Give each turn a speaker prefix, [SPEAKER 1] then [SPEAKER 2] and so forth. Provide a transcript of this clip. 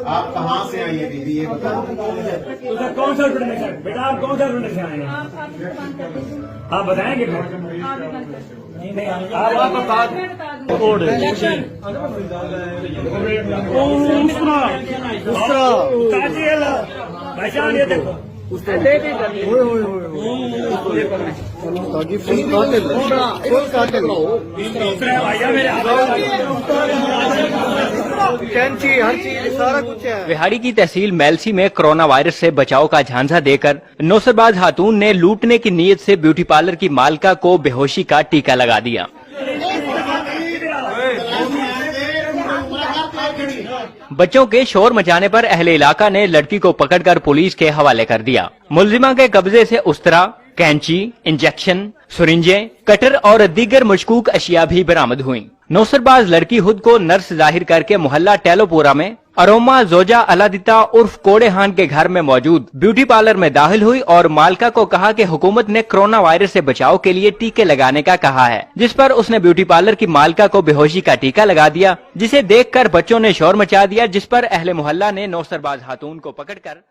[SPEAKER 1] आप कहाँ से आई है दीदी, ये बताओ।
[SPEAKER 2] तो कौन सा हॉस्पिटल में सर? बेटा आप कौन सा हॉस्पिटल से आए हैं? आप बताएंगे नहीं, आप बता पहचान ये देखो
[SPEAKER 3] हर चीज सारा कुछ है।
[SPEAKER 4] विहाड़ी की तहसील मेलसी में कोरोना वायरस से बचाव का झांसा देकर नौसरबाज खातून ने लूटने की नीयत से ब्यूटी पार्लर की मालिका को बेहोशी का टीका लगा दिया। बच्चों के शोर मचाने पर अहले इलाका ने लड़की को पकड़कर पुलिस के हवाले कर दिया। मुलजिमा के कब्जे से उस्तरा, कैंची, इंजेक्शन, सुरिंजें, कटर और दीगर मशकूक अशिया भी बरामद हुई। नौसरबाज लड़की खुद को नर्स जाहिर करके मोहल्ला टेलोपुरा में अरोमा जोजा अलादिता उर्फ कोड़े खान के घर में मौजूद ब्यूटी पार्लर में दाखिल हुई और मालिका को कहा कि हुकूमत ने कोरोना वायरस से बचाव के लिए टीके लगाने का कहा है, जिस पर उसने ब्यूटी पार्लर की मालिका को बेहोशी का टीका लगा दिया, जिसे देखकर बच्चों ने शोर मचा दिया, जिस पर अहले मोहल्ला ने नौसरबाज खातून को पकड़कर